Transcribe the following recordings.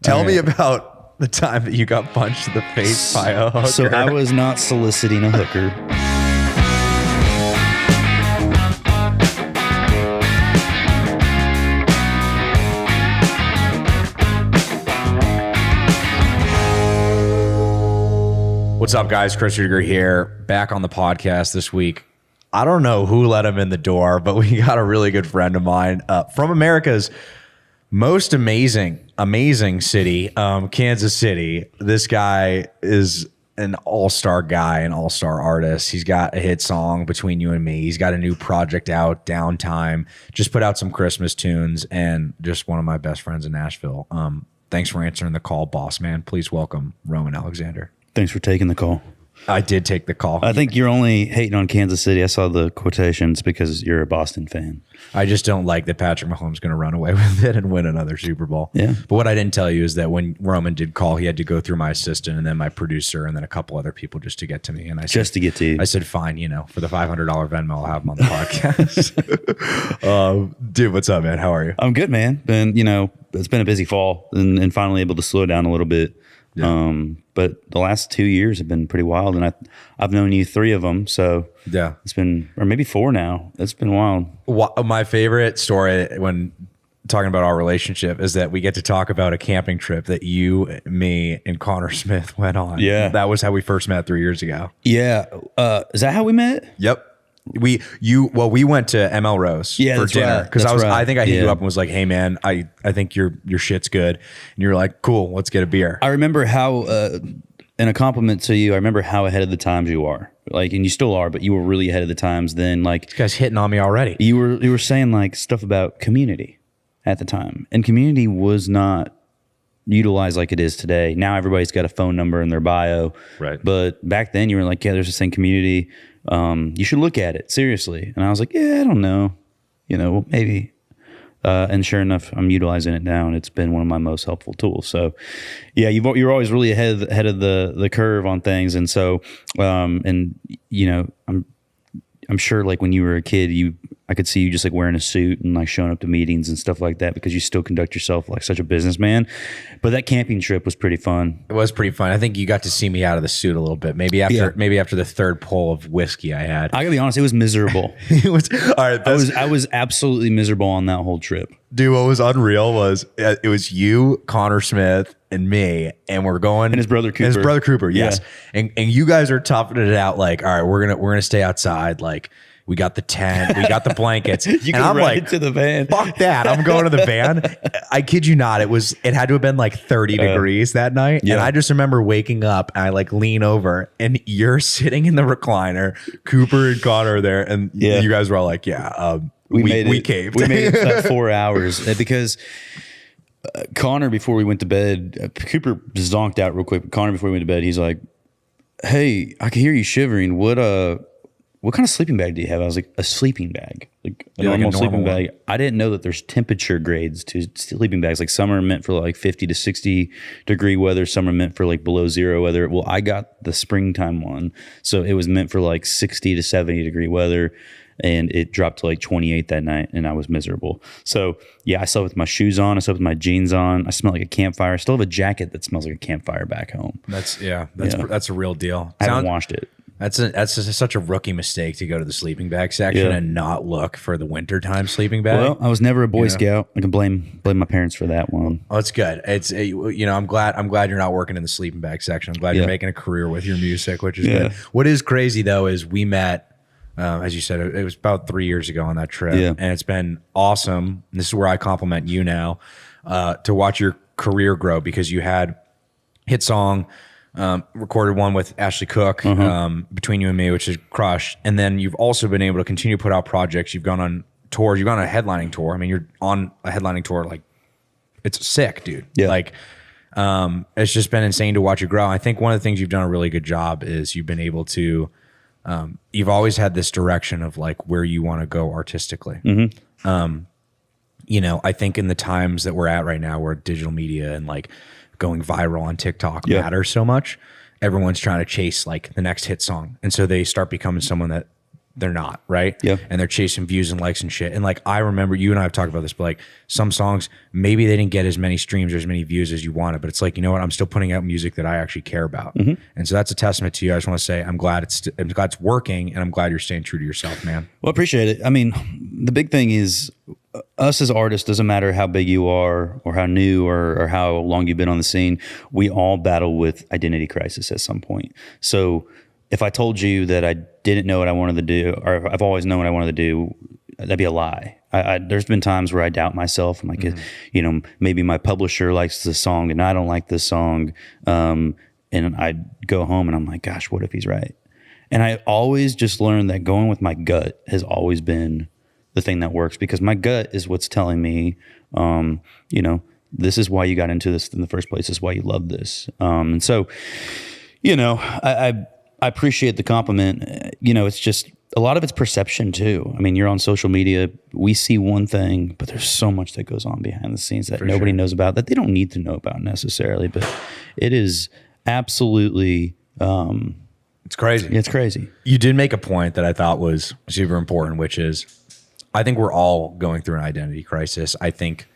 Tell me about the time that you got punched in the face by a hooker. So I was not soliciting a hooker. What's up, guys? Chris Rudiger here, back on the podcast this week. I don't know who let him in the door, but we got a really good friend of mine from America's most amazing city, Kansas City. This guy is an all-star guy, an all-star artist. He's got a hit song, Between You and Me. He's got a new project out, Downtime. Just put out some Christmas tunes, and just one of my best friends in Nashville. Thanks for answering the call, boss man. Please welcome Roman Alexander. Thanks for taking the call. I did take the call. I think you're only hating on Kansas City. I saw the quotations because you're a Boston fan. I just don't like that Patrick Mahomes is going to run away with it and win another Super Bowl. Yeah. But what I didn't tell you is that when Roman did call, he had to go through my assistant and then my producer and then a couple other people just to get to me. And I said, Just to get to you. I said, fine, for the $500 Venmo, I'll have him on the podcast. Dude, what's up, man? How are you? I'm good, man. And, it's been a busy fall and finally able to slow down a little bit. Yeah. But the last 2 years have been pretty wild, and I've known you 3 of them, so yeah, it's been, or maybe 4 now. It's been wild. My favorite story when talking about our relationship is that we get to talk about a camping trip that you, me, and Connor Smith went on. Yeah, that was how we first met 3 years ago. Yeah, is that how we met? Yep. We went to ML Rose for dinner because I think I hit you up and was like, hey man, I think your shit's good, and you were like, cool, let's get a beer. I remember how in a compliment to you, I remember how ahead of the times you are, and you still are, but you were really ahead of the times then. This guy's hitting on me already. You were saying stuff about community at the time, and community was not utilized like it is today. Now everybody's got a phone number in their bio, right? But back then you were like, yeah, there's this thing, community. You should look at it seriously. And I was like, yeah, I don't know, maybe. And sure enough, I'm utilizing it now, and it's been one of my most helpful tools. So, yeah, you're always really ahead of the curve on things, and so, I'm sure when you were a kid, I could see you just wearing a suit and showing up to meetings and stuff like that because you still conduct yourself like such a businessman. But that camping trip was pretty fun. It was pretty fun. I think you got to see me out of the suit a little bit. Maybe after the third pull of whiskey I had. I gotta be honest, it was miserable. It was all right. I was absolutely miserable on that whole trip. Dude, what was unreal was it was you, Connor Smith, and me, and we're going, and his brother Cooper. His brother Cooper, yes. Yeah. And you guys are toughing it out. All right, we're gonna stay outside. We got the tent, we got the blankets. You can ride to the van. Fuck that! I'm going to the van. I kid you not. It had to have been 30 degrees that night, and I just remember waking up and I lean over, and you're sitting in the recliner. Cooper and Connor are there, and you guys were all like, we caved. We made it 4 hours because Connor, before we went to bed, Cooper zonked out real quick. But Connor, before we went to bed, he's like, "Hey, I can hear you shivering. What kind of sleeping bag do you have?" I was like, "A sleeping bag, a normal sleeping bag." I didn't know that there's temperature grades to sleeping bags. Some are meant for 50 to 60 degree weather. Some are meant for below zero weather. Well, I got the springtime one, so it was meant for 60 to 70 degree weather. And it dropped to 28 that night, and I was miserable. So, yeah, I slept with my shoes on. I slept with my jeans on. I smelled like a campfire. I still have a jacket that smells like a campfire back home. That's a real deal. I haven't washed it. That's such a rookie mistake to go to the sleeping bag section and not look for the wintertime sleeping bag. Well, I was never a Boy Scout. I can blame my parents for that one. Oh, it's good. It's I'm glad you're not working in the sleeping bag section. I'm glad you're making a career with your music, which is good. What is crazy though is we met. As you said, it was about 3 years ago on that trip, and it's been awesome. And this is where I compliment you now to watch your career grow because you had hit song, recorded one with Ashley Cook, Between You and Me, which is crushed, and then you've also been able to continue to put out projects. You've gone on tours. You've gone on a headlining tour. I mean, you're on a headlining tour. It's sick, dude. Yeah. It's just been insane to watch you grow. I think one of the things you've done a really good job is you've been able to. You've always had this direction of where you want to go artistically. I think in the times that we're at right now, where digital media and going viral on TikTok matters so much, everyone's trying to chase the next hit song. And so they start becoming someone that they're not, right? Yeah. And they're chasing views and likes and shit. And like, I remember you and I have talked about this, but like some songs, maybe they didn't get as many streams or as many views as you wanted, but it's like, you know what? I'm still putting out music that I actually care about. And so that's a testament to you. I just want to say, I'm glad it's working, and I'm glad you're staying true to yourself, man. Well, I appreciate it. I mean, the big thing is us as artists, doesn't matter how big you are or how new or how long you've been on the scene, we all battle with identity crisis at some point. So if I told you that I didn't know what I wanted to do, or I've always known what I wanted to do, that'd be a lie. There's been times where I doubt myself. I'm like, you know, maybe my publisher likes this song and I don't like this song. And I go home and I'm like, gosh, what if he's right? And I always just learned that going with my gut has always been the thing that works, because my gut is what's telling me, you know, this is why you got into this in the first place. This is why you love this. And so, you know, I appreciate the compliment. You know, it's just a lot of it's perception too. I mean, you're on social media. We see one thing, but there's so much that goes on behind the scenes that nobody knows about, that they don't need to know about necessarily. But it is absolutely, it's crazy. It's crazy. You did make a point that I thought was super important, which is I think we're all going through an identity crisis. I think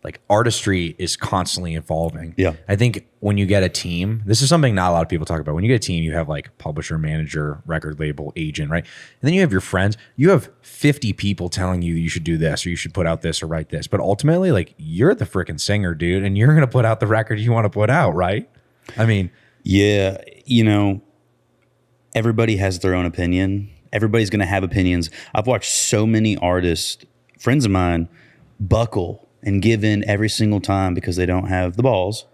like artistry is constantly evolving. Yeah. I think when you get a team, this is something not a lot of people talk about. When you get a team, you have like publisher, manager, record label, agent, right? And then you have your friends. You have 50 people telling you should do this or you should put out this or write this. But ultimately, like, you're the freaking singer, dude, and you're going to put out the record you want to put out, right? I mean, yeah, you know, everybody has their own opinion. Everybody's going to have opinions. I've watched so many artists, friends of mine, buckle and give in every single time because they don't have the balls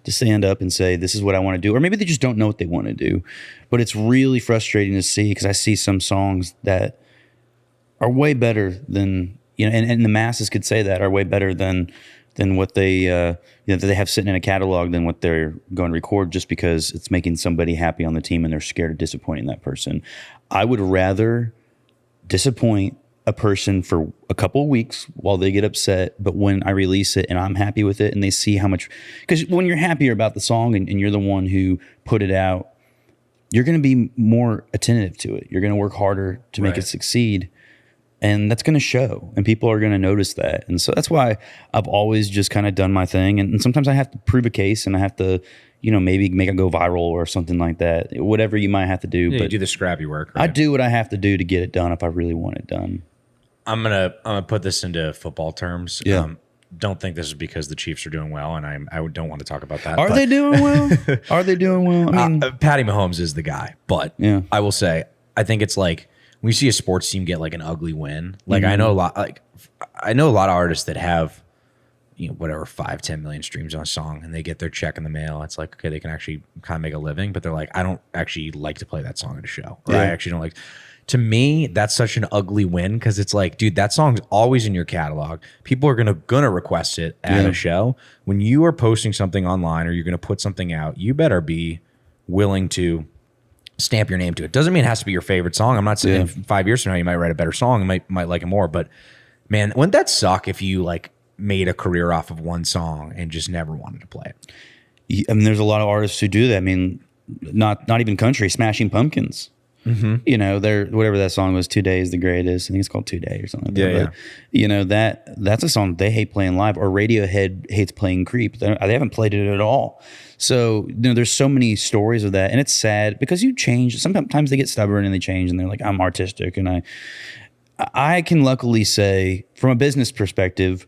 to stand up and say, this is what I want to do. Or maybe they just don't know what they want to do. But it's really frustrating to see, because I see some songs that are way better than, you know, and the masses could say that, are way better than what they, you know, that they have sitting in a catalog than what they're going to record, just because it's making somebody happy on the team and they're scared of disappointing that person. I would rather disappoint a person for a couple of weeks while they get upset, but when I release it and I'm happy with it and they see how much, because when you're happier about the song and you're the one who put it out, you're going to be more attentive to it. You're going to work harder to make it succeed. And that's going to show, and people are going to notice that. And so that's why I've always just kind of done my thing. And sometimes I have to prove a case, and I have to, you know, maybe make it go viral or something like that. Whatever you might have to do. Yeah, but you do the scrappy work, right? I do what I have to do to get it done if I really want it done. I'm gonna put this into football terms. Yeah. Don't think this is because the Chiefs are doing well, and I don't want to talk about that. Are they doing well? Are they doing well? I mean, Patty Mahomes is the guy, but Yeah. I will say I think it's like when you see a sports team get like an ugly win. Like I know a lot of artists that have, you know, whatever 5-10 million streams on a song, and they get their check in the mail. It's like, okay, they can actually kind of make a living, but they're like, I don't actually like to play that song at a show, or I actually don't like. To me, that's such an ugly win, because it's like, dude, that song's always in your catalog. People are gonna request it at a show. When you are posting something online or you're gonna put something out, you better be willing to stamp your name to it. Doesn't mean it has to be your favorite song. I'm not saying 5 years from now you might write a better song and might like it more. But man, wouldn't that suck if you like made a career off of one song and just never wanted to play it? I mean, there's a lot of artists who do that. I mean, not even country, Smashing Pumpkins. You know, whatever that song was, 2 Days the Greatest. I think it's called 2 Day or something like that. Yeah, but, you know, that's a song they hate playing live. Or Radiohead hates playing Creep. They haven't played it at all. So, you know, there's so many stories of that. And it's sad because you change. Sometimes they get stubborn and they change and they're like, I'm artistic. And I can luckily say, from a business perspective,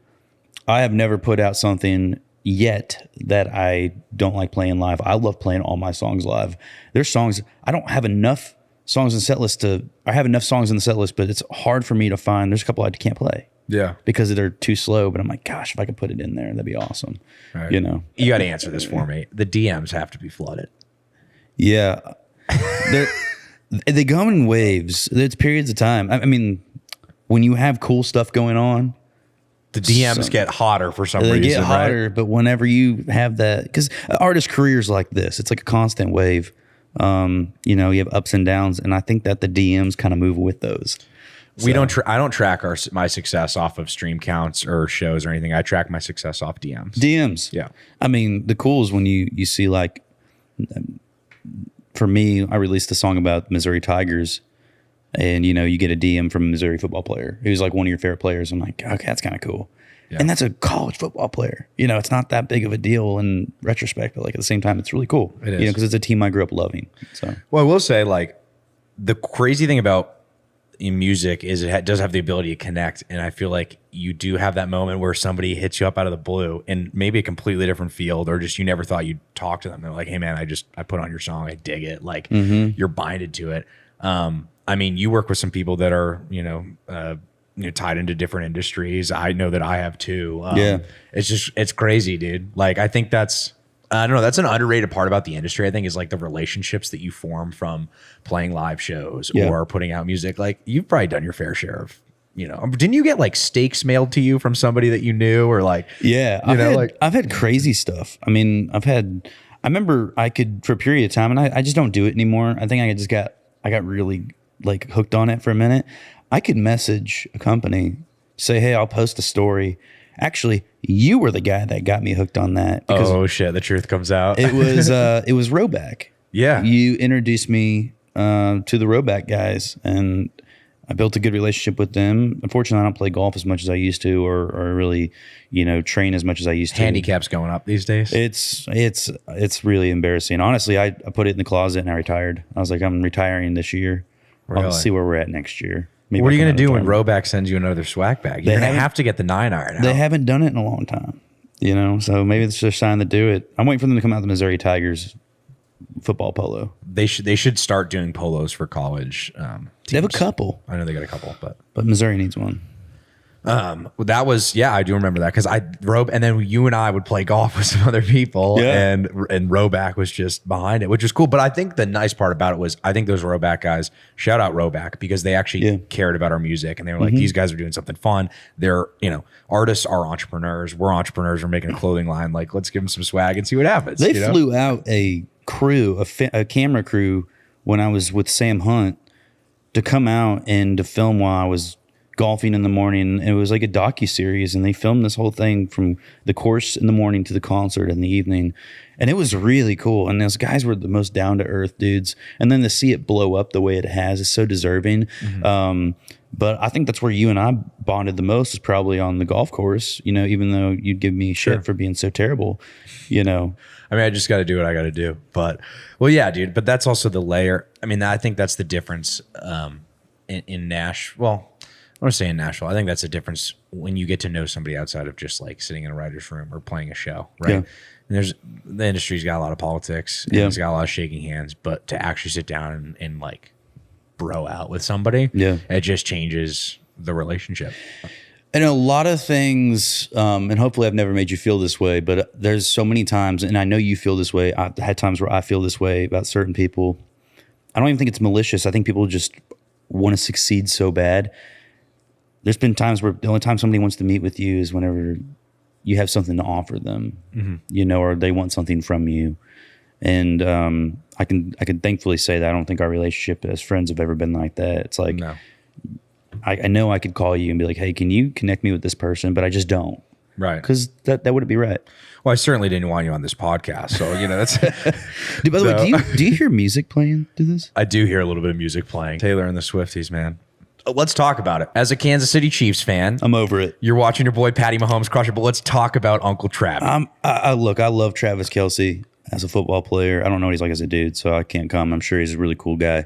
I have never put out something yet that I don't like playing live. I love playing all my songs live. There's songs, I don't have enough songs in the set list I have enough songs in the set list, but it's hard for me to find. There's a couple I can't play. Yeah. Because they're too slow. But I'm like, gosh, if I could put it in there, that'd be awesome. Right. You know? You got to answer this for me. The DMs have to be flooded. Yeah. They go in waves. There's periods of time. I mean, when you have cool stuff going on, the DMs get hotter for some reason. They get hotter, right? But whenever you have that, because artist careers like this, it's like a constant wave. You know, you have ups and downs, and I think that the DMs kind of move with those. We don't. I don't track my success off of stream counts or shows or anything. I track my success off DMs. DMs. Yeah. I mean, the cool is when you see, like, for me, I released a song about Missouri Tigers, and you get a DM from a Missouri football player who's like one of your favorite players. I'm like, okay, that's kind of cool. Yeah. And that's a college football player. It's not that big of a deal in retrospect, but like at the same time, it's really cool. It is. Because it's a team I grew up loving. So, well, I will say, like, the crazy thing about in music is it does have the ability to connect, and I feel like you do have that moment where somebody hits you up out of the blue in maybe a completely different field, or just you never thought you'd talk to them. They're like, "Hey, man, I put on your song, I dig it." Like, you're binded to it. I mean, you work with some people that are tied into different industries. I know that I have too. It's crazy, dude. Like, I think that's an underrated part about the industry. I think is like the relationships that you form from playing live shows or putting out music. Like, you've probably done your fair share of, didn't you get like steaks mailed to you from somebody that you knew, or like, I've had crazy stuff. I mean, I remember I could for a period of time, and I just don't do it anymore. I think I got really like hooked on it for a minute. I could message a company, say, hey, I'll post a story. Actually, you were the guy that got me hooked on that. Oh shit, the truth comes out. It was Roback. Yeah. You introduced me to the Roback guys, and I built a good relationship with them. Unfortunately, I don't play golf as much as I used to, or really, train as much as I used to. Handicap's going up these days. It's really embarrassing. Honestly, I put it in the closet and I retired. I was like, I'm retiring this year. Really? I'll see where we're at next year. Maybe what are you going to do when Roback sends you another swag bag? You're going to have to get the 9-iron out. They haven't done it in a long time, so maybe it's their sign to do it. I'm waiting for them to come out the Missouri Tigers football polo. They should start doing polos for college teams. They have a couple. I know they got a couple, but Missouri needs one. That was, I do remember that, because and then you and I would play golf with some other people, and Roback was just behind it, which was cool. But I think the nice part about it was, I think those Roback guys, shout out Roback, because they actually cared about our music, and they were like, these guys are doing something fun. They're, artists are entrepreneurs. We're entrepreneurs. We're making a clothing line. Like, let's give them some swag and see what happens. They flew out a crew, a camera crew, when I was with Sam Hunt, to come out and to film while I was golfing in the morning. It was like a docuseries, and they filmed this whole thing from the course in the morning to the concert in the evening, and it was really cool. And those guys were the most down-to-earth dudes, and then to see it blow up the way it has is so deserving. But I think that's where you and I bonded the most, is probably on the golf course, even though you'd give me shit for being so terrible, I mean, I just got to do what I got to do. But, well, yeah, dude, but that's also the layer. I mean, I think that's the difference in Nashville. Well, I want to say in Nashville, I think that's a difference when you get to know somebody outside of just like sitting in a writer's room or playing a show, right? Yeah. And the industry's got a lot of politics, and it's got a lot of shaking hands, but to actually sit down and like bro out with somebody, it just changes the relationship. And a lot of things, and hopefully I've never made you feel this way, but there's so many times, and I know you feel this way. I've had times where I feel this way about certain people. I don't even think it's malicious. I think people just want to succeed so bad. There's been times where the only time somebody wants to meet with you is whenever you have something to offer them, or they want something from you. And I can thankfully say that I don't think our relationship as friends have ever been like that. It's like, I know I could call you and be like, hey, can you connect me with this person? But I just don't. Right. Because that wouldn't be right. Well, I certainly didn't want you on this podcast. So, that's. Dude, by the way, do you hear music playing to this? I do hear a little bit of music playing. Taylor and the Swifties, man. Let's talk about it. As a Kansas City Chiefs fan, I'm over it. You're watching your boy Patty Mahomes crush it, but let's talk about Uncle Trav. I love Travis Kelce as a football player. I don't know what he's like as a dude, so I can't comment. I'm sure he's a really cool guy.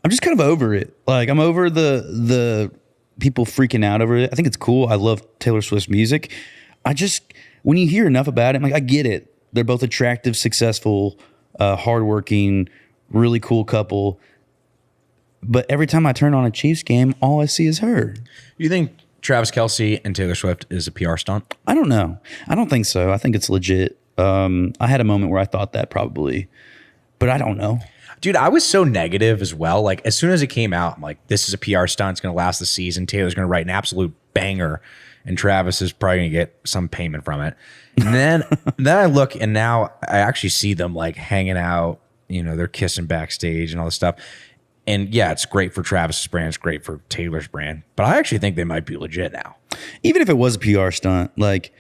I'm just kind of over it. Like, I'm over the people freaking out over it. I think it's cool. I love Taylor Swift's music. When you hear enough about it, I'm like, I get it. They're both attractive, successful, hardworking, really cool couple. But every time I turn on a Chiefs game, all I see is her. You think Travis Kelce and Taylor Swift is a PR stunt? I don't know. I don't think so. I think it's legit. I had a moment where I thought that probably, but I don't know. Dude, I was so negative as well. Like, as soon as it came out, I'm like, this is a PR stunt. It's going to last the season. Taylor's going to write an absolute banger, and Travis is probably going to get some payment from it. And then I look, and now I actually see them like hanging out. They're kissing backstage and all this stuff. And yeah, it's great for Travis's brand. It's great for Taylor's brand. But I actually think they might be legit now. Even if it was a PR stunt, like,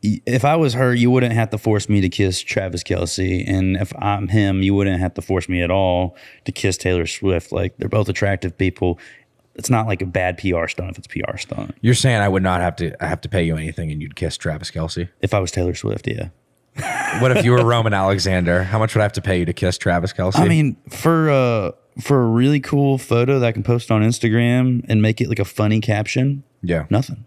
if I was her, you wouldn't have to force me to kiss Travis Kelce, and if I'm him, you wouldn't have to force me at all to kiss Taylor Swift. Like, they're both attractive people. It's not like a bad PR stunt if it's PR stunt. You're saying I would not have to pay you anything and you'd kiss Travis Kelce? If I was Taylor Swift, yeah. What if you were Roman Alexander? How much would I have to pay you to kiss Travis Kelce? I mean, for a really cool photo that I can post on Instagram and make it like a funny caption, yeah, nothing.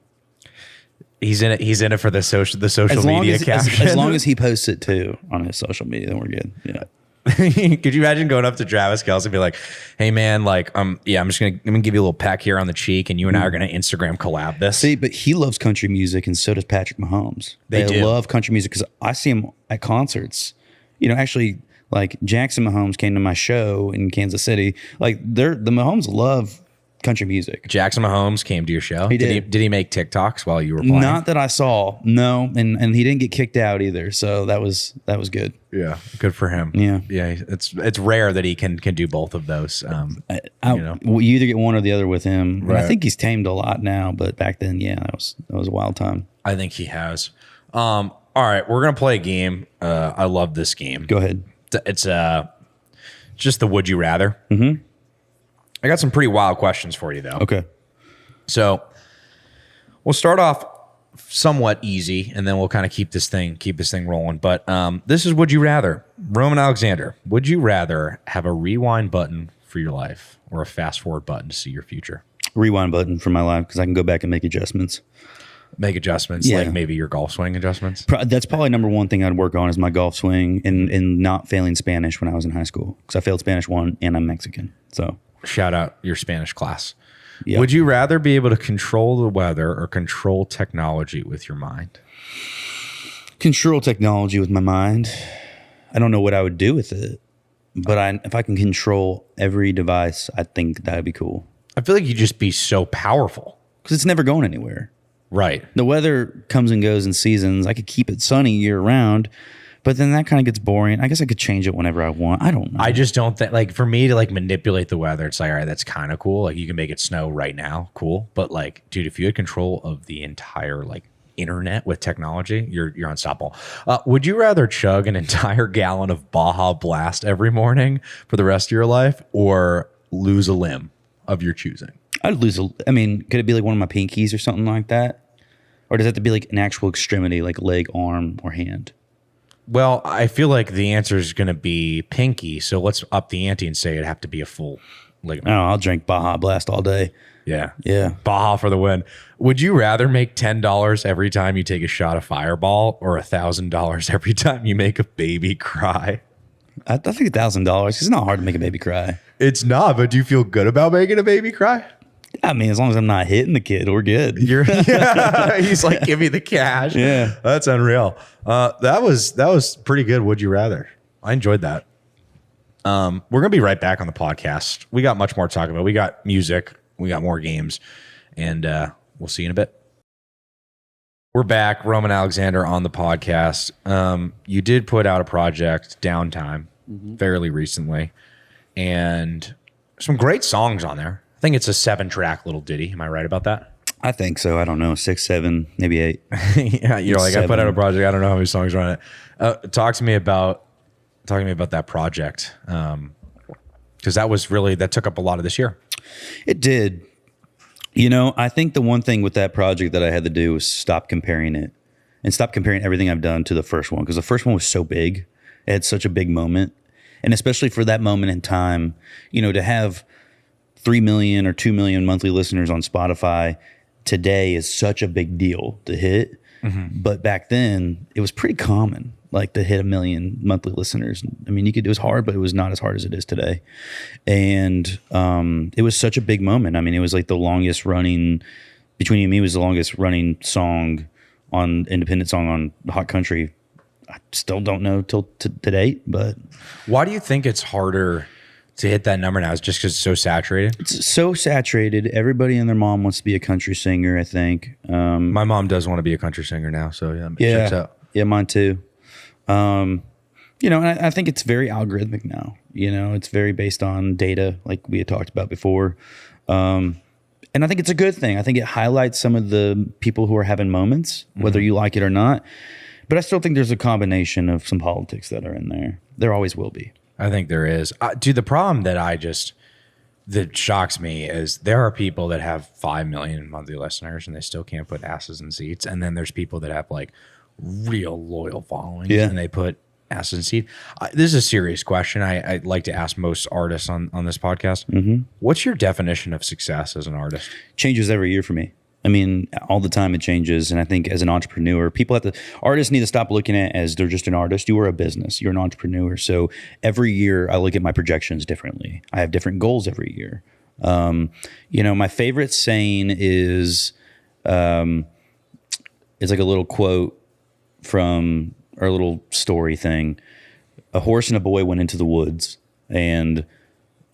He's in it for the social media caption. As long as he posts it too on his social media, then we're good. Yeah. Could you imagine going up to Travis Kelce and be like, "Hey man, like, I'm just gonna give you a little peck here on the cheek, and you and I are gonna Instagram collab this." See, but he loves country music, and so does Patrick Mahomes. They love country music because I see him at concerts. You know, actually, like Jackson Mahomes came to my show in Kansas City. Like, the Mahomes love country music. Jackson Mahomes came to your show. He did. Did he make TikToks while you were playing? Not that I saw. No, and he didn't get kicked out either. So that was good. Yeah, good for him. Yeah. It's rare that he can do both of those. You either get one or the other with him. Right. I think he's tamed a lot now, but back then, yeah, that was a wild time. I think he has. All right, we're gonna play a game. I love this game. Go ahead. It's just the would you rather. Mm-hmm. I got some pretty wild questions for you, though. Okay. So we'll start off somewhat easy, and then we'll kind of keep this thing rolling. But this is would you rather. Roman Alexander, would you rather have a rewind button for your life or a fast forward button to see your future? Rewind button for my life because I can go back and make adjustments. Make adjustments, like maybe your golf swing adjustments? That's probably number one thing I'd work on is my golf swing and not failing Spanish when I was in high school because I failed Spanish 1 and I'm Mexican. So shout out your Spanish class. Yep. Would you rather be able to control the weather or control technology with your mind? Control technology with my mind. I don't know what I would do with it, but if I can control every device, I think that would be cool. I feel like you'd just be so powerful. Because it's never going anywhere. Right. The weather comes and goes in seasons. I could keep it sunny year round, but then that kind of gets boring. I guess I could change it whenever I want. I don't know. I just don't think, like, for me to like manipulate the weather, it's like, all right, that's kind of cool. Like, you can make it snow right now. Cool. But like, dude, if you had control of the entire like internet with technology, you're unstoppable. Would you rather chug an entire gallon of Baja Blast every morning for the rest of your life or lose a limb of your choosing? I'd lose I mean, could it be like one of my pinkies or something like that? Or does it have to be like an actual extremity, like leg, arm, or hand? Well, I feel like the answer is going to be pinky. So let's up the ante and say it'd have to be a full ligament. Oh, I'll drink Baja Blast all day. Yeah. Yeah. Baja for the win. Would you rather make $10 every time you take a shot of Fireball or $1,000 every time you make a baby cry? I think $1,000. It's not hard to make a baby cry. It's not, but do you feel good about making a baby cry? I mean, as long as I'm not hitting the kid, we're good. Yeah, he's like, give me the cash. Yeah. That's unreal. That was pretty good. Would you rather? I enjoyed that. We're going to be right back on the podcast. We got much more to talk about. We got music. We got more games. And we'll see you in a bit. We're back. Roman Alexander on the podcast. You did put out a project, Downtime, fairly recently. And some great songs on there. I think it's a 7-track little ditty. Am I right about that? I think so. I don't know. 6, 7, maybe 8. Yeah, you're like, 7. I put out a project. I don't know how many songs are on it. Talk to me about that project. Because that took up a lot of this year. It did. You know, I think the one thing with that project that I had to do was stop comparing it and stop comparing everything I've done to the first one. Because the first one was so big. It had such a big moment. And especially for that moment in time, you know, to have 3 million or 2 million monthly listeners on Spotify today is such a big deal to hit. Mm-hmm. But back then, it was pretty common, like to hit 1 million monthly listeners. I mean, it was hard, but it was not as hard as it is today. And it was such a big moment. I mean, it was like the longest running, Between You and Me was the longest running song independent song on Hot Country. I still don't know to date, but. Why do you think it's harder to hit that number now? Is just because it's so saturated? It's so saturated. Everybody and their mom wants to be a country singer, I think. My mom does want to be a country singer now, so yeah, checks out. Yeah, mine too. You know, and I think it's very algorithmic now. You know, it's very based on data, like we had talked about before. And I think it's a good thing. I think it highlights some of the people who are having moments, whether you like it or not. But I still think there's a combination of some politics that are in there. There always will be. I think there is. Dude, the problem that shocks me is there are people that have 5 million monthly listeners and they still can't put asses in seats. And then there's people that have like real loyal followings and they put asses in seats. This is a serious question. I like to ask most artists on this podcast. What's your definition of success as an artist? Changes every year for me. I mean, all the time it changes. And I think as an entrepreneur, artists need to stop looking at it as they're just an artist. You are a business. You're an entrepreneur. So every year I look at my projections differently. I have different goals every year. My favorite saying is, it's like a little quote from our little story thing. A horse and a boy went into the woods and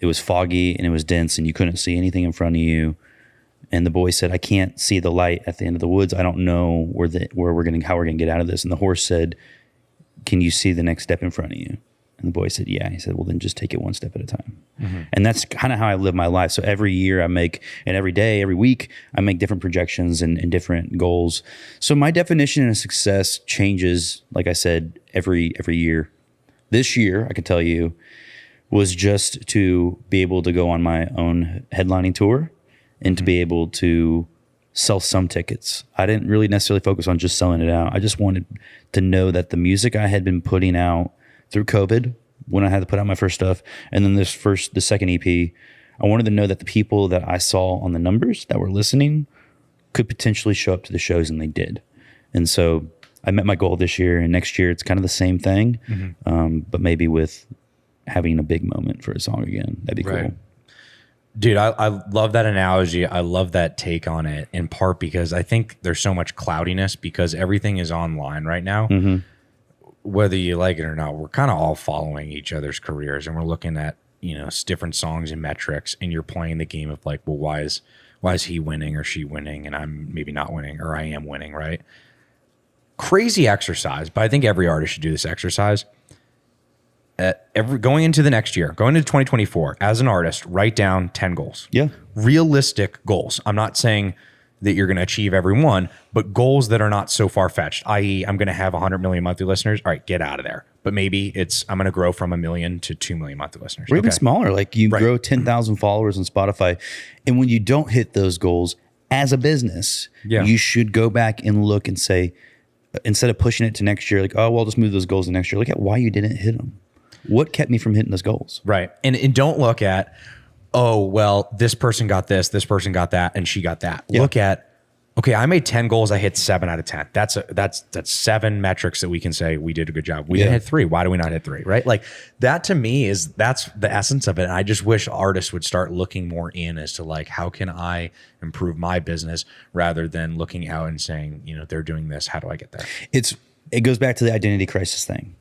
it was foggy and it was dense and you couldn't see anything in front of you. And the boy said, I can't see the light at the end of the woods. I don't know how we're gonna get out of this. And the horse said, can you see the next step in front of you? And the boy said, yeah. He said, well, then just take it one step at a time. And that's kind of how I live my life. So every year and every day, every week, I make different projections and different goals. So my definition of success changes, like I said, every year. This year, I can tell you, was just to be able to go on my own headlining tour and to be able to sell some tickets. I didn't really necessarily focus on just selling it out. I just wanted to know that the music I had been putting out through COVID, when I had to put out my first stuff, and then the second EP, I wanted to know that the people that I saw on the numbers that were listening could potentially show up to the shows, and they did. And so I met my goal this year, and next year it's kind of the same thing, but maybe with having a big moment for a song again. That'd be cool. Dude, I love that analogy. I love that take on it, in part because I think there's so much cloudiness because everything is online right now. Whether you like it or not, we're kind of all following each other's careers and we're looking at, different songs and metrics, and you're playing the game of like, well, why is he winning or she winning and I'm maybe not winning, or I am winning, right? Crazy exercise, but I think every artist should do this exercise. Going into the next year, going into 2024, as an artist, write down 10 goals. Yeah. Realistic goals. I'm not saying that you're going to achieve every one, but goals that are not so far-fetched, i.e. I'm going to have 100 million monthly listeners. All right, get out of there. But maybe I'm going to grow from 1 million to 2 million monthly listeners. Or even smaller, like you grow 10,000 followers on Spotify. And when you don't hit those goals as a business, you should go back and look and say, instead of pushing it to next year, like, oh, well, I'll just move those goals to next year. Look at why you didn't hit them. What kept me from hitting those goals? Right. And don't look at, oh, well, this person got this person got that, and she got that. Yeah. Look at, okay, I made 10 goals. I hit 7 out of 10. That's 7 metrics that we can say we did a good job. We didn't hit 3. Why do we not hit 3? Right? Like that to me that's the essence of it. And I just wish artists would start looking more in as to like, how can I improve my business rather than looking out and saying, they're doing this. How do I get there? It goes back to the identity crisis thing.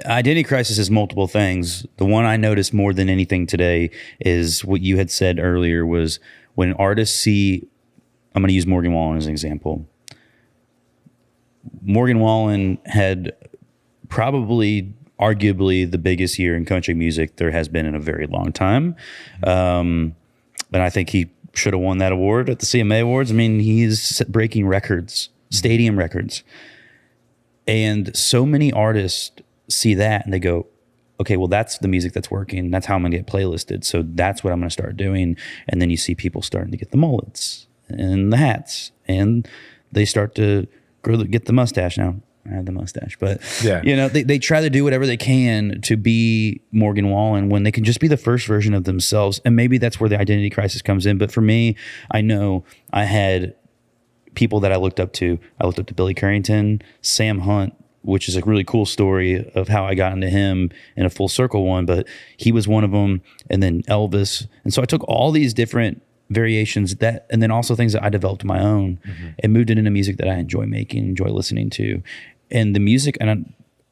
Identity crisis is multiple things. The one I noticed more than anything today is what you had said earlier was when artists see, I'm going to use Morgan Wallen as an example. Morgan Wallen had probably arguably the biggest year in country music there has been in a very long time. And I think he should have won that award at the CMA Awards. I mean, he's breaking records, stadium records. And so many artists see that and they go, okay, well, that's the music that's working. That's how I'm going to get playlisted. So that's what I'm going to start doing. And then you see people starting to get the mullets and the hats, and they start to get the mustache. Now I have the mustache, but they try to do whatever they can to be Morgan Wallen when they can just be the first version of themselves. And maybe that's where the identity crisis comes in. But for me, I know I had people that I looked up to. I looked up to Billy Currington, Sam Hunt, which is a really cool story of how I got into him in a full circle one, but he was one of them, and then Elvis. And so I took all these different variations and then also things that I developed my own and moved it into music that I enjoy making, enjoy listening to. And the music,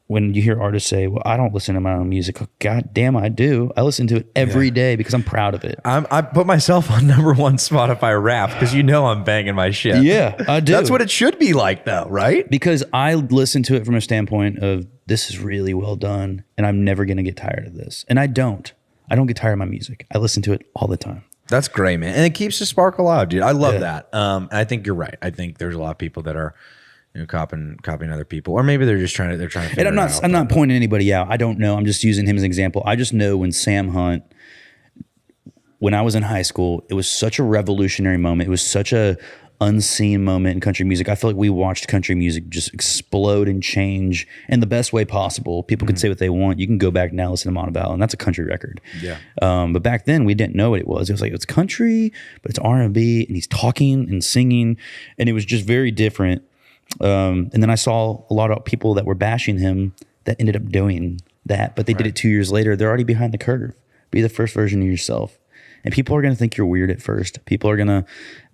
when you hear artists say, well, I don't listen to my own music, God damn, I do. I listen to it every day because I'm proud of it. I put myself on #1 Spotify rap because I'm banging my shit. Yeah, I do. That's what it should be like though, right? Because I listen to it from a standpoint of this is really well done and I'm never going to get tired of this. And I don't get tired of my music. I listen to it all the time. That's great, man. And it keeps the spark alive, dude. I love that. And I think you're right. I think there's a lot of people that are, copying other people, or maybe they're trying to figure And I'm not pointing anybody out. I don't know. I'm just using him as an example. I just know when Sam Hunt, when I was in high school, it was such a revolutionary moment. It was such a unseen moment in country music. I feel like we watched country music just explode and change in the best way possible. People can say what they want. You can go back now, listen to Montevallo, and that's a country record. Yeah. But back then we didn't know what it was. It was like, it's country, but it's R&B, and he's talking and singing, and it was just very different. And then I saw a lot of people that were bashing him that ended up doing that, but they did it 2 years later. They're already behind the curve. Be the first version of yourself. And people are going to think you're weird at first. People are going to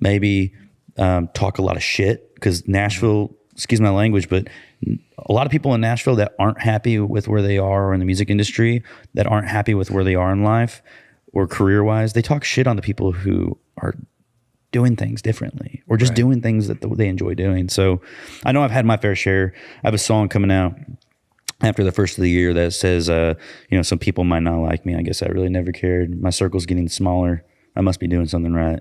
maybe talk a lot of shit, because Nashville, excuse my language, but a lot of people in Nashville that aren't happy with where they are or in the music industry, that aren't happy with where they are in life or career-wise, they talk shit on the people who are doing things differently or just doing things that they enjoy doing. So I know I've had my fair share. I have a song coming out after the first of the year that says, some people might not like me. I guess I really never cared. My circle's getting smaller. I must be doing something right.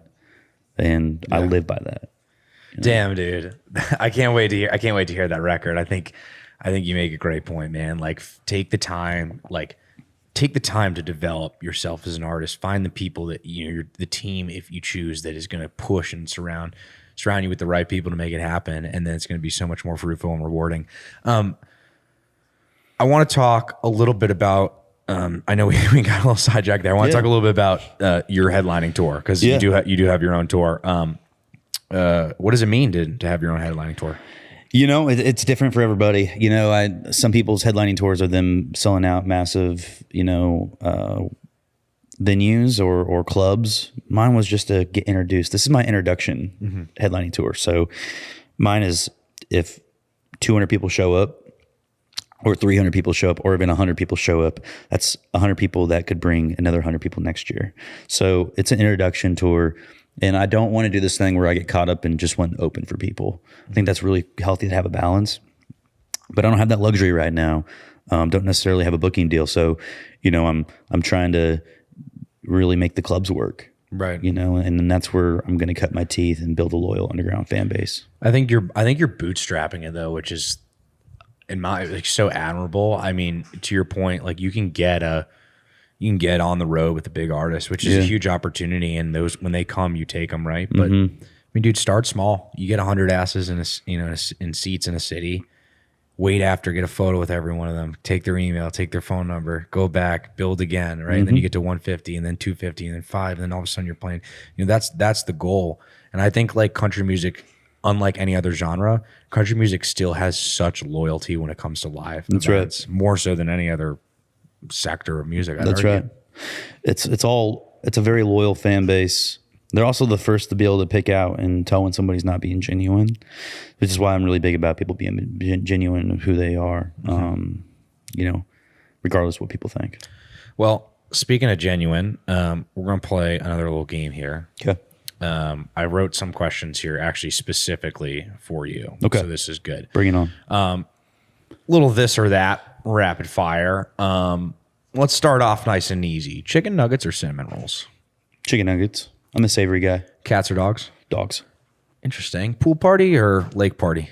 And I live by that. Damn, dude. I can't wait to hear that record. I think you make a great point, man. Like, take the time to develop yourself as an artist. Find the people that you're the team, if you choose, that is going to push and surround you with the right people to make it happen, and then it's going to be so much more fruitful and rewarding. I want to talk a little bit about. I know we got a little sidetracked there. I want to talk a little bit about your headlining tour, because you do have your own tour. What does it mean to have your own headlining tour? It's different for everybody. Some people's headlining tours are them selling out massive, venues or clubs. Mine was just to get introduced. This is my introduction headlining tour. So mine is if 200 people show up, or 300 people show up, or even 100 people show up, that's 100 people that could bring another 100 people next year. So it's an introduction tour. And I don't want to do this thing where I get caught up in just one open for people. I think that's really healthy to have a balance. But I don't have that luxury right now. Don't necessarily have a booking deal. So, I'm trying to really make the clubs work. Right. And then that's where I'm going to cut my teeth and build a loyal underground fan base. I think you're bootstrapping it, though, which is so admirable. I mean, to your point, like, you can get on the road with the big artists, which is a huge opportunity. And those, when they come, you take them, right? But I mean, dude, start small. You get 100 asses in in seats in a city. Wait after, get a photo with every one of them. Take their email, take their phone number, go back, build again, right? And then you get to 150, and then 250, and then 5, and then all of a sudden you're playing. That's the goal. And I think, like, country music, unlike any other genre, country music still has such loyalty when it comes to live. That's right. More so than any other sector of music. That's right. It's a very loyal fan base. They're also the first to be able to pick out and tell when somebody's not being genuine, which is why I'm really big about people being genuine of who they are, regardless of what people think. Well, speaking of genuine, we're going to play another little game here. Okay. I wrote some questions here actually specifically for you. Okay. So this is good. Bring it on. Little this or that, rapid fire. Let's start off nice and easy. Chicken nuggets or cinnamon rolls? Chicken nuggets. I'm a savory guy. Cats or dogs? Dogs. Interesting. Pool party or lake party?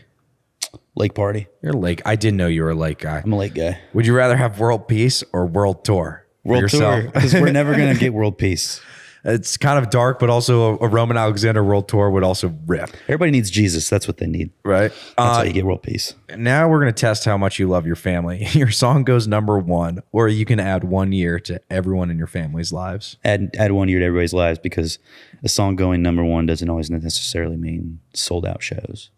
Lake party. You're a lake. I didn't know you were a lake guy. I'm a lake guy. Would you rather have world peace or world tour? World tour, because we're never going to get world peace. It's kind of dark, but also a Roman Alexander world tour would also rip. Everybody needs Jesus. That's what they need. Right. That's how you get world peace. Now we're going to test how much you love your family. Your song goes number 1, or you can add 1 year to everyone in your family's lives. Add 1 year to everybody's lives, because a song going number 1 doesn't always necessarily mean sold out shows.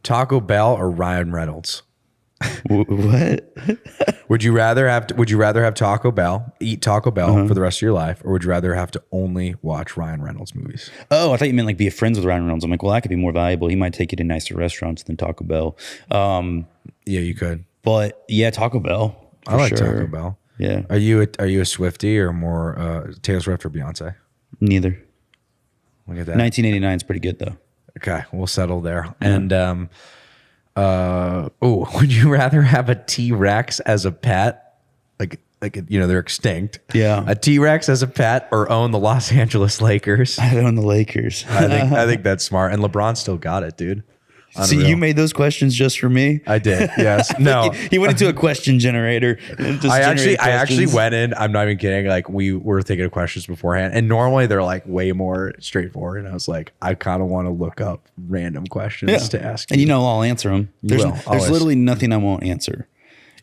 Taco Bell or Ryan Reynolds? What? Would you rather have Taco Bell, eat Taco Bell for the rest of your life, or would you rather have to only watch Ryan Reynolds movies? Oh, I thought you meant like be friends with Ryan Reynolds. I'm like, well, that could be more valuable. He might take you to nicer restaurants than Taco Bell. Yeah, you could. But yeah, Taco Bell. I like Taco Bell. Yeah. Are you a Swiftie or more Taylor Swift or Beyonce? Neither. Look at that. 1989 is pretty good though. Okay, we'll settle there. And would you rather have a T-Rex as a pet, like like, you know, they're extinct. Yeah. A T-Rex as a pet or own the Los Angeles Lakers? I own the Lakers. I think that's smart. And LeBron still got it, dude. See, you made those questions just for me. I did. Yes. No. He went into a question generator. I actually went in. I'm not even kidding. Like we were thinking of questions beforehand, and normally they're like way more straightforward. And I was like, I kind of want to look up random questions to ask. And you know, I'll answer them. There's literally nothing I won't answer.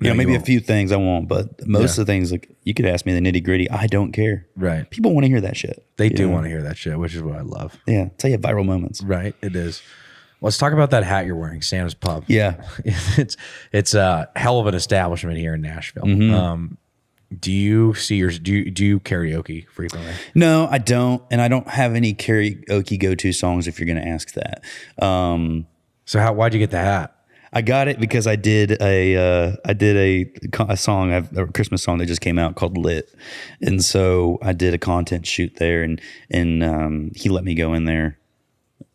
You know, maybe a few things I won't, but most of the things, like you could ask me the nitty gritty. I don't care. Right. People want to hear that shit. They do want to hear that shit, which is what I love. Yeah. Tell you viral moments. Right. It is. Let's talk about that hat you're wearing, Sam's Pub. Yeah. It's a hell of an establishment here in Nashville. Do you see yours? Do you karaoke frequently? No, I don't, and I don't have any karaoke go-to songs. If you're going to ask that, so why'd you get the hat? I got it because I did a song, a Christmas song that just came out called "Lit," and so I did a content shoot there, and he let me go in there,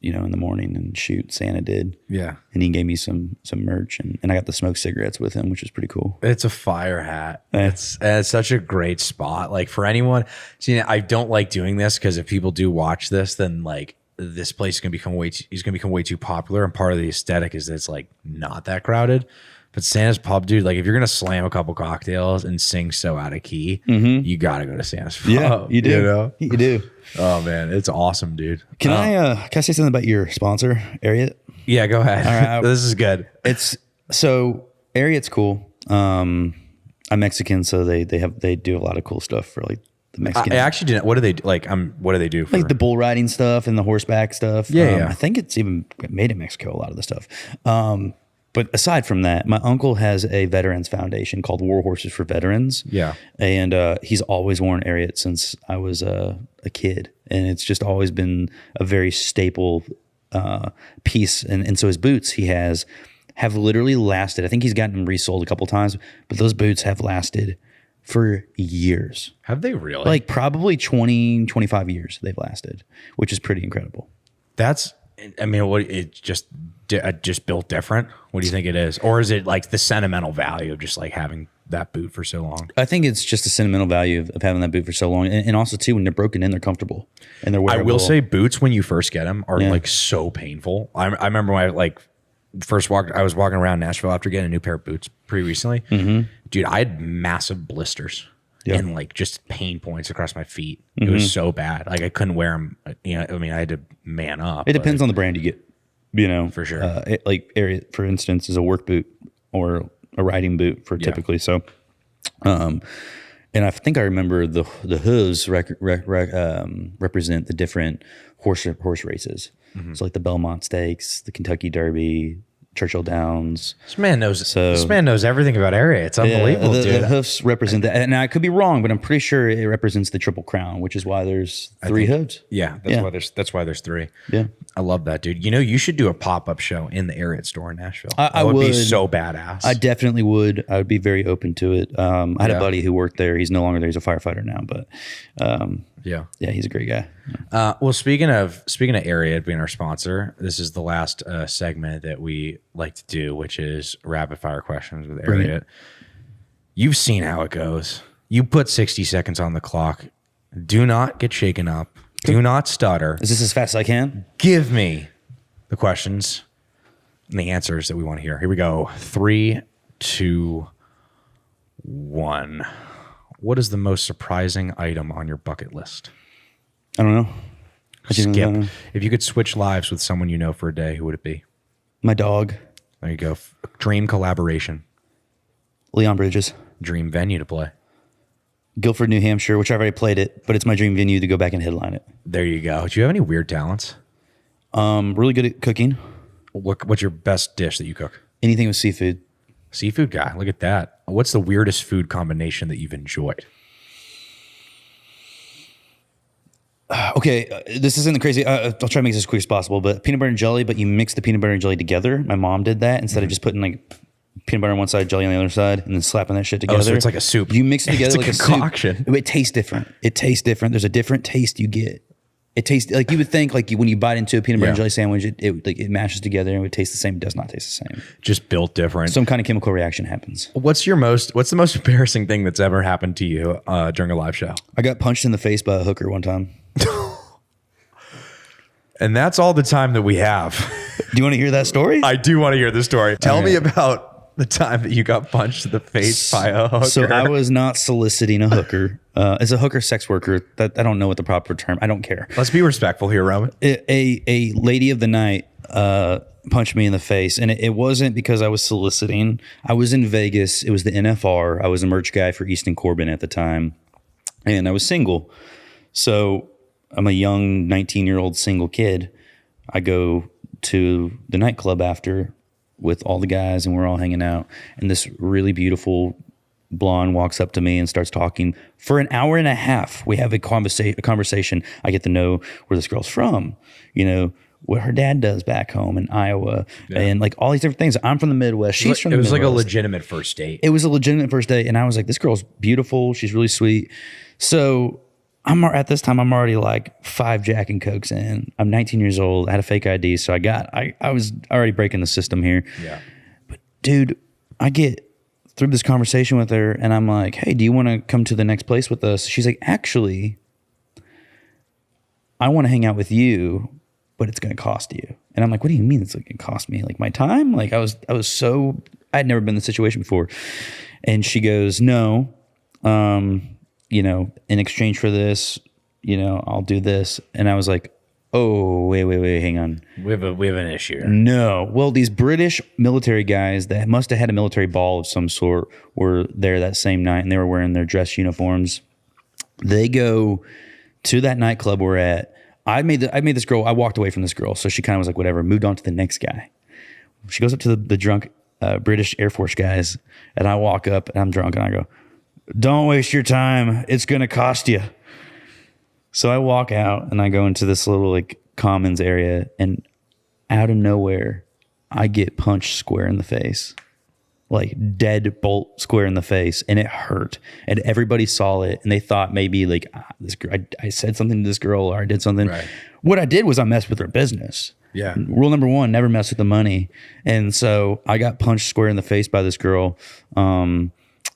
you know, in the morning and shoot. Santa did. Yeah. And he gave me some merch and I got to smoke cigarettes with him, which was pretty cool. It's a fire hat. It's such a great spot. Like for anyone, see, I don't like doing this because if people do watch this, then like this place is going to become way too popular. And part of the aesthetic is that it's like not that crowded. But Santa's Pub, dude, like if you're going to slam a couple cocktails and sing so out of key, you got to go to Santa's Pub. Yeah, you do. You know? You do. Oh man, it's awesome, dude. Can I say something about your sponsor, Ariat? Yeah, go ahead. All right, this is good. Ariat's cool. I'm Mexican, so they do a lot of cool stuff for like the Mexican. I actually didn't. What do they like? What do they do? For like the bull riding stuff and the horseback stuff? Yeah. I think it's even made in Mexico. A lot of the stuff. But aside from that, my uncle has a veterans foundation called War Horses for Veterans. Yeah. And he's always worn Ariat since I was a kid. And it's just always been a very staple piece. And so his boots have literally lasted. I think he's gotten them resold a couple times, but those boots have lasted for years. Have they really? Like probably 20, 25 years they've lasted, which is pretty incredible. Just built different? What do you think it is? Or is it like the sentimental value of just like having that boot for so long? I think it's just the sentimental value of having that boot for so long. And also too, when they're broken in, they're comfortable and they're wearable. I will say boots when you first get them are like so painful. I remember when I was walking around Nashville after getting a new pair of boots pretty recently. Dude, I had massive blisters and like just pain points across my feet. It was so bad. Like I couldn't wear them. You know, I mean, I had to man up. It depends on the brand you get. You know, for sure. Like Ariat, for instance, is a work boot or a riding boot for typically. So, and I think I remember the hooves represent the different horse races. So like the Belmont Stakes, the Kentucky Derby, Churchill Downs. This man knows everything about Ariat. It's unbelievable, dude. The hoofs represent that. And I could be wrong, but I'm pretty sure it represents the Triple Crown, which is why there's three hooves. Yeah, that's why there's three. Yeah. I love that, dude. You know, you should do a pop-up show in the Ariat store in Nashville. I would be so badass. I definitely would. I would be very open to it. I had a buddy who worked there. He's no longer there. He's a firefighter now, but yeah, he's a great guy. Well, speaking of Ariat being our sponsor, this is the last segment that we like to do, which is rapid fire questions with Ariat. You've seen how it goes. You put 60 seconds on the clock. Do not get shaken up. Do not stutter. Is this as fast as I can? Give me the questions and the answers that we want to hear. Here we go. 3, 2, 1. What is the most surprising item on your bucket list? I don't know. Skip. If you could switch lives with someone you know for a day, who would it be? My dog. There you go. Dream collaboration. Leon Bridges. Dream venue to play. Guilford, New Hampshire, which I've already played it, but it's my dream venue to go back and headline it. There you go. Do you have any weird talents? Really good at cooking. What's your best dish that you cook? Anything with seafood. Seafood guy. Look at that. What's the weirdest food combination that you've enjoyed? Okay, this isn't crazy. I'll try to make this as quick as possible, but peanut butter and jelly, but you mix the peanut butter and jelly together. My mom did that instead of just putting like peanut butter on one side, jelly on the other side, and then slapping that shit together. Oh, so it's like a soup. You mix it together like a concoction. Soup. It tastes different. There's a different taste you get. It tastes like you would think, like when you bite into a peanut butter and jelly sandwich, it mashes together and it would taste the same. It does not taste the same. Just built different. Some kind of chemical reaction happens. What's the most embarrassing thing that's ever happened to you during a live show? I got punched in the face by a hooker one time. And that's all the time that we have. Do you want to hear that story? I do want to hear the story. Tell me about the time that you got punched in the face by a hooker. So I was not soliciting a hooker. As a hooker sex worker, that I don't know what the proper term. I don't care. Let's be respectful here, Roman. A lady of the night punched me in the face, and it wasn't because I was soliciting. I was in Vegas. It was the NFR. I was a merch guy for Easton Corbin at the time, and I was single. So I'm a young 19-year-old single kid. I go to the nightclub after with all the guys, and we're all hanging out. And this really beautiful blonde walks up to me and starts talking for an hour and a half. We have a conversation. I get to know where this girl's from, what her dad does back home in Iowa, and like all these different things. I'm from the Midwest. She's from the Midwest. It was like a legitimate first date. It was a legitimate first date. And I was like, this girl's beautiful. She's really sweet. So at this time, I'm already like 5 Jack and Cokes in. I'm 19 years old. I had a fake ID. So I was already breaking the system here. Yeah. But dude, I get through this conversation with her and I'm like, hey, do you want to come to the next place with us? She's like, actually, I want to hang out with you, but it's going to cost you. And I'm like, what do you mean it's going to cost me? Like my time? Like I had never been in this situation before. And she goes, no, in exchange for this, I'll do this. And I was like, oh, wait, hang on. We have an issue here. No. Well, these British military guys that must have had a military ball of some sort were there that same night, and they were wearing their dress uniforms. They go to that nightclub we're at. I made this girl, I walked away from this girl, so she kind of was like, whatever, moved on to the next guy. She goes up to the drunk British Air Force guys, and I walk up, and I'm drunk, and I go, don't waste your time. It's going to cost you. So I walk out and I go into this little like commons area, and out of nowhere, I get punched square in the face, like dead bolt square in the face. And it hurt. And everybody saw it. And they thought maybe like this girl, I said something to this girl or I did something. Right. What I did was I messed with her business. Yeah. Rule number 1, never mess with the money. And so I got punched square in the face by this girl.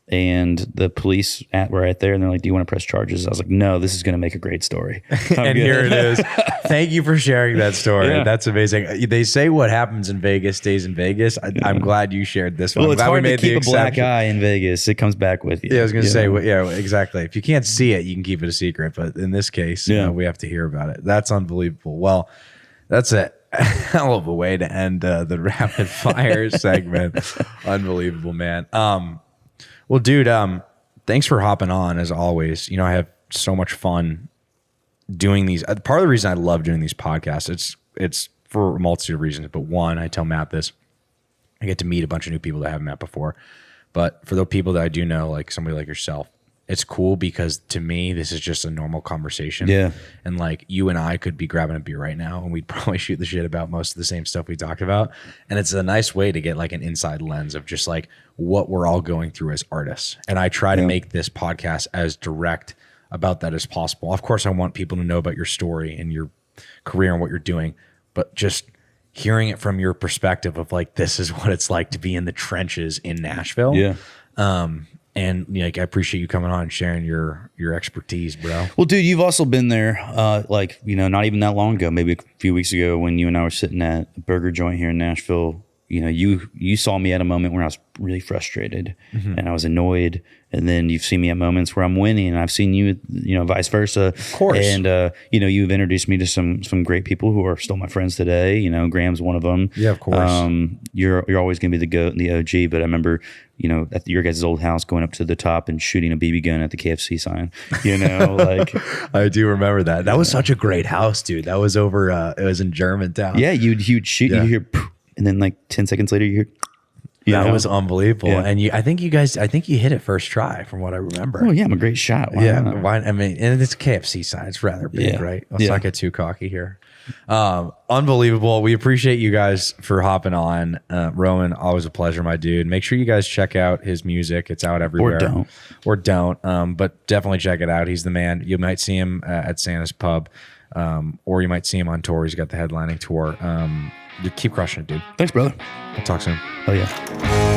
And the police were right there, and they're like, do you want to press charges? I was like, no, this is going to make a great story. And here it is. Thank you for sharing that story. Yeah. That's amazing. They say what happens in Vegas stays in Vegas. I'm glad you shared this one. Well, it's hard to keep a black eye in Vegas. It comes back with you. Yeah, I was going to say, exactly. If you can't see it, you can keep it a secret. But in this case, we have to hear about it. That's unbelievable. Well, that's a hell of a way to end the rapid fire segment. Unbelievable, man. Well, dude, thanks for hopping on as always. I have so much fun doing these. Part of the reason I love doing these podcasts, it's for a multitude of reasons. But one, I tell Matt this, I get to meet a bunch of new people that I haven't met before. But for the people that I do know, like somebody like yourself, it's cool because to me, this is just a normal conversation. Yeah. And like you and I could be grabbing a beer right now and we'd probably shoot the shit about most of the same stuff we talked about. And it's a nice way to get like an inside lens of just like what we're all going through as artists. And I try to make this podcast as direct about that as possible. Of course, I want people to know about your story and your career and what you're doing, but just hearing it from your perspective of like, this is what it's like to be in the trenches in Nashville. Yeah. And like, I appreciate you coming on and sharing your expertise, bro. Well, dude, you've also been there, not even that long ago, maybe a few weeks ago when you and I were sitting at a burger joint here in Nashville. You saw me at a moment where I was really frustrated and I was annoyed. And then you've seen me at moments where I'm winning, and I've seen you, vice versa. Of course. And, you've introduced me to some great people who are still my friends today. Graham's one of them. Yeah, of course. You're always going to be the GOAT and the OG, but I remember, at your guys' old house going up to the top and shooting a BB gun at the KFC sign, like. I do remember that. That was such a great house, dude. That was over, it was in Germantown. Yeah, you'd shoot, you hear, and then like 10 seconds later you hear, that was unbelievable. Yeah. And I think you hit it first try from what I remember. Oh yeah, I'm a great shot. Why not? And it's KFC sign. It's rather big, right? Let's not get too cocky here. Unbelievable. We appreciate you guys for hopping on. Roman, always a pleasure, my dude. Make sure you guys check out his music. It's out everywhere. Or don't. But definitely check it out. He's the man. You might see him at Santa's Pub. or you might see him on tour. He's got the headlining tour. You keep crushing it, dude. Thanks, brother. We'll talk soon. Oh, yeah.